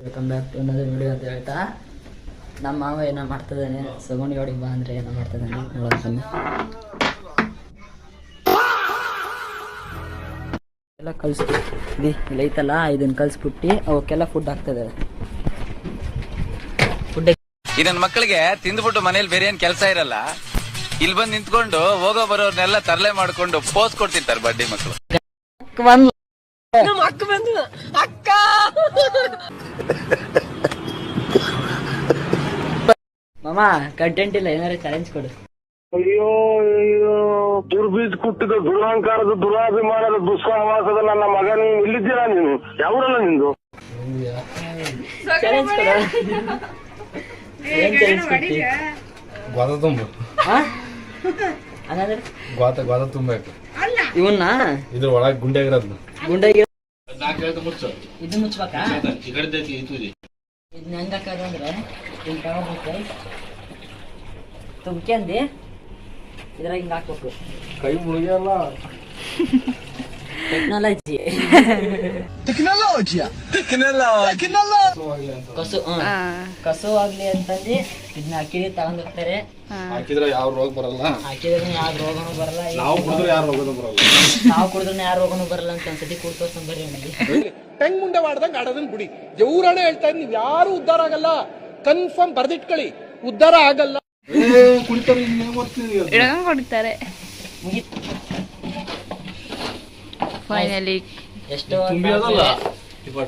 Welcome back to ಅನ್ನೋದು video ಅಂತ ಹೇಳ್ತಾ ನಮ್ಮ ಮಾವ ಏನೋ ಮಾಡ್ತಿದ್ದಾನೆ. ಸಗುಣಿ ಹೊಡಿಗೆ ಬಾ ಅಂದರೆ ಏನೋ ಮಾಡ್ತಿದ್ದಾನೆ ನೋಡೋಣ. ಎಲ್ಲ ಕಲಿಸ್ಬಿಟ್ಟು ಇಲ್ಲ ಐತಲ್ಲ ಇದನ್ನು ಕಲಿಸ್ಬಿಟ್ಟು ಅವಕ್ಕೆಲ್ಲ ಫುಡ್ ಆಗ್ತದೆ. ಫುಡ್ ಈ ನನ್ನ ಮಕ್ಕಳಿಗೆ ತಿಂದ್ಬಿಟ್ಟು ಮನೇಲಿ ಬೇರೆ ಏನ್ ಕೆಲಸ ಇರಲ್ಲ, ಇಲ್ಲಿ ಬಂದು ನಿಂತ್ಕೊಂಡು ಹೋಗೋ ಬರೋರ್ನೆಲ್ಲ ತರಲೆ ಮಾಡ್ಕೊಂಡು ಪೋಸ್ ಕೊಡ್ತಿರ್ತಾರೆ ಬಡ್ಡಿ ಮಕ್ಕಳು. ಮಾಮ ಕಂಟೆಂಟ್ ಇಲ್ಲ, ಏನಾರ ಚಾಲೆಂಜ್ ಕೊಡು. ಅಯ್ಯೋ ದುರ್ಬೀಜ್ ಕುಟ್ಟಿದ ದುರಹಂಕಾರದ ದುರಾಭಿಮಾನದ ದುಸ್ಸಹವಾಸದ ನನ್ನ ಮಗ, ನೀನು ಇಲ್ಲಿದ್ದೀರಾ? ನೀನು ಯಾವೂರಲ್ಲ ನಿಂದು? ಚಾಲೆಂಜ್ ಕೊಡು. ಏನ್ ಚಾಲೆಂಜ್ ಕೊಡ್ತಿ? ಗೋದ ತುಂಬು ಹಂಗಂದ್ರೆ ಗೋದ ತುಂಬಬೇಕು. ಇವನ್ನ ಇದ್ರ ಒಳಗೆ ಗುಂಡೆಗಿರೋದ್ನ ಗುಂಡಾಗಿ ಮುಚ್ಚು. ಇದು ಮುಚ್ಬೇಕಾ? ಇದನ್ನ ಹೆಂಗ್ ಹಾಕೋದಂದ್ರೆ ಹಿಂಗ್ ತಗೋಬೇಕು, ತುಂಬ್ಕೊಂಡಿ ಇದ್ರಾಗ ಹಿಂಗ್ ಹಾಕ್ಬೇಕು. ಕೈ ಮುಳುಗಲ್ಲ. ಟೆಕ್ನಾಲಜಿ ಕಸು ಕಸು ಆಗ್ಲಿ ಅಂತಂದು ಇದನ್ನ ಅಕ್ಕಿಲಿ ತಗೊಂಡ್ ಹೋಗ್ತಾರೆ. ಹಾಕಿದ್ರೆ ಯಾವ ರೋಗ ಬರಲ್ಲ, ಹಾಕಿದ್ರೆ ಯಾವ ರೋಗನೂ ಬರಲ್ಲ. ನಾವು ಕುಡಿದ್ರೆ ಯಾರು ರೋಗನೂ ಬರಲ್ಲ. ನಾವು ಕುಡಿದ್ರೆ ಯಾರು ರೋಗನೂ ಬರಲ್ಲ ಅಂತ ಅನ್ಸತಿ ಕುಡ್ತೋರ್ಸ್ಕೊಂಡ್ ಬರ್ರಿ ನನಗೆ. ಹೆಂಗ್ ಮುಂಡೆ ಮಾಡ್ದಂಗ ಆಡೋದನ್ನ ಬಿಡಿ. ದೇವ್ರಾಣೆ ಹೇಳ್ತಾ ಇದ್ ನೀವ್ ಯಾರು ಉದ್ಧಾರ ಆಗಲ್ಲ. ಕನ್ಫರ್ಮ್ ಬರ್ದಿಟ್ಕೊಳ್ಳಿ, ಉದ್ಧಾರ ಆಗಲ್ಲ. ಕೊಡ್ತಾರೆ ಫೈನಲಿ. ಎಷ್ಟೋ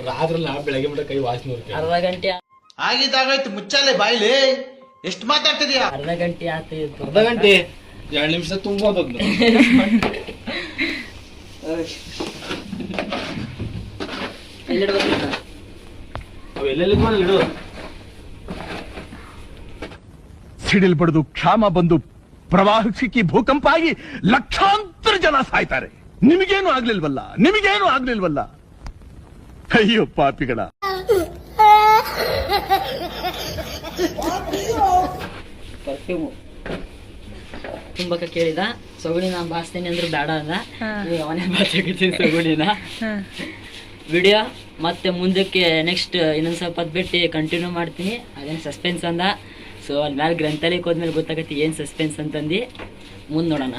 ರಾತ್ರಿ ಬೆಳಗ್ಗೆ ಮಟ್ಟ ಕೈ ವಾಸನೆ ಅರ್ಧ ಗಂಟೆ ಆಗಿದ್ದಾಗಾಯ್ತು, ಮುಚ್ಚಾಲೆ ಬಾಯ್ಲಿ. ಎಷ್ಟು ಮಾತಾಡ್ತಿದ್ಯಾ? ಅರ್ಧ ಗಂಟೆ ಆಯ್ತು. ಅರ್ಧ ಗಂಟೆ 2 ನಿಮಿಷ ತುಂಬೋದದ್ನ. ಎಲ್ಲಿಡ್ಬೇಕು? ಅವು ಎಲ್ಲೆಲ್ಲಿ ಇಡು. ಸಿಡಿಲ್ ಬಡಿದು ಕ್ಷಾಮ ಬಂದು ಪ್ರವಾಹ ಸಿಕ್ಕಿ ಭೂಕಂಪ ಆಗಿ ಲಕ್ಷಾಂತರ ಜನ ಸಾಯ್ತಾರೆ. ನಿಮಗೇನು ಆಗ್ಲಿಲ್ವಲ್ಲ. ಅಯ್ಯೋ ಪಾಪಿಗಳ. ಪರ್ಫ್ಯೂಮು ತುಂಬಕ್ಕ ಕೇಳಿದ. ಸಗುಣಿ ನಾನು ಬಾಸ್ತೀನಿ ಅಂದ್ರೆ ಬೇಡ ಅದ. ಈಗ ಅವನೇ ಬಾಚಕತ್ತೀನಿ ಸಗುಣಿನ. ವಿಡಿಯೋ ಮತ್ತೆ ಮುಂದಕ್ಕೆ ನೆಕ್ಸ್ಟ್ ಇನ್ನೊಂದು ಸ್ವಲ್ಪ ಹೊತ್ತು ಬಿಟ್ಟು ಕಂಟಿನ್ಯೂ ಮಾಡ್ತೀನಿ. ಅದೇನು ಸಸ್ಪೆನ್ಸ್ ಅಂದ. ಸೊ ಅಲ್ಲಿ ಮೇಲೆ ಗ್ರಂಥಾಲಯಕ್ಕೆ ಹೋದ್ಮೇಲೆ ಗೊತ್ತಾಗತ್ತೆ ಏನು ಸಸ್ಪೆನ್ಸ್ ಅಂತಂದು. ಮುಂದೆ ನೋಡೋಣ.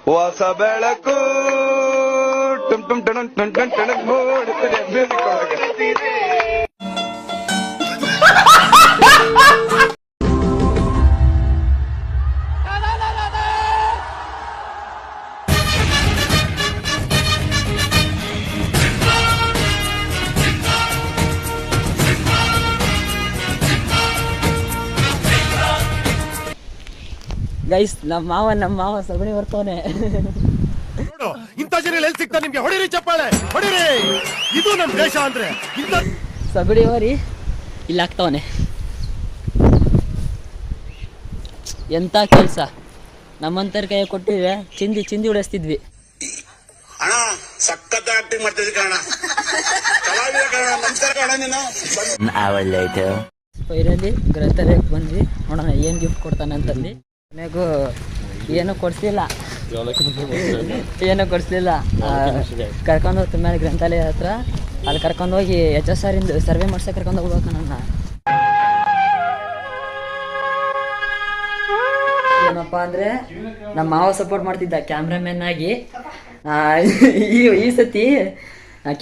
ಹೊಸ ಬೆಳಕು ಟುಮ್ ಟುಮ್ ಟಣ್ ಟಣ್ ಟಣ್ ಟಣ್ ಮೂಡುತ್ತದೆ ಮ್ಯೂಸಿಕ್ ಒಳಗೆ. ಗೈಸ್ ನಮ್ಮ ಮಾವ ಸಗುಣಿ ಬರ್ತವನೆ. ಇಂಥ ಜನ ಎಲ್ಲಿ ಸಿಗ್ತಾ ನಿಮ್ಗೆ? ಹೊಡಿರಿ ಚಪ್ಪಾಳೆ, ಹೊಡಿರಿ. ಇದು ನಮ್ ದೇಶ ಅಂದ್ರೆ. ಸಗುಣಿ ಹೋರಿ ಇಲ್ಲಿ ಹಾಕ್ತವನೆ. ಎಂತ ಕೆಲ್ಸ ನಮ್ಮಂತರ ಕೈ ಕೊಟ್ಟಿದ್ರೆ ಚಿಂದಿ ಉಡಿಸ್ತಿದ್ವಿ. ಅಣ್ಣ ಸಖತ್ ಆಕ್ಟಿಂಗ್ ಮಾಡ್ತಿದ್ವಿ ಕಣ. ನಮಸ್ಕಾರ ಕಣ. ನೀನು ಫೈನಲಿ ಗ್ರಂಥಾಲಯಕ್ಕೆ ಬಂದ್ವಿ. ನೋಡೋಣ ಏನು ಗಿಫ್ಟ್ ಕೊಡ್ತಾನೆ ಅಂತಂದು. ಕೊನೆಗೂ ಏನೂ ಕೊಡಿಸ್ಲಿಲ್ಲ. ಕರ್ಕೊಂಡು ಹೋಗ್ತೀನಿ ಮೇಲೆ ಗ್ರಂಥಾಲಯ ಹತ್ರ. ಅಲ್ಲಿ ಕರ್ಕೊಂಡೋಗಿ HSR ಇಂದ ಸರ್ವೆ ಮಾಡ್ಸಕ್ಕೆ ಕರ್ಕೊಂಡು ಹೋಗ್ಬೇಕು ನನ್ನ. ಏನಪ್ಪ ಅಂದರೆ ನಮ್ಮ ಮಾವ ಸಪೋರ್ಟ್ ಮಾಡ್ತಿದ್ದ ಕ್ಯಾಮ್ರಾಮನ್ ಆಗಿ. ಈ ಸತಿ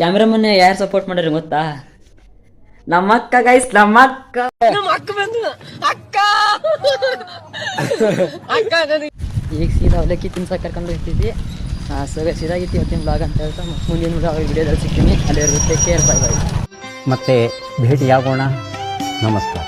ಕ್ಯಾಮ್ರಾಮನ್ ಯಾರು ಸಪೋರ್ಟ್ ಮಾಡ್ಯಾರ ಗೊತ್ತಾ? ನಮ್ಮ ಅಕ್ಕ ಗೈಸ್, ನಮ್ಮ ಅಕ್ಕ ಈಗ ಸೀದಾ ಅವಲಕ್ಕಿ ತಿನ್ಸಕ್ಕೆ ಕರ್ಕೊಂಡು ಹೋಗ್ತಿದ್ವಿ. ಸೀದಾಗಿತ್ತು ಇವತ್ತಿನ ಬ್ಲಾಗ್ ಅಂತ ಹೇಳ್ತಾ ಮುಂದಿನ ವಿಡಿಯೋದಲ್ಲಿ ಸಿಗ್ತೀನಿ. ಅಲ್ಲಿವರೆಗೂ ಟೇಕ್ ಕೇರ್, ಬೈ ಬೈ. ಮತ್ತೆ ಭೇಟಿಯಾಗೋಣ. ನಮಸ್ಕಾರ.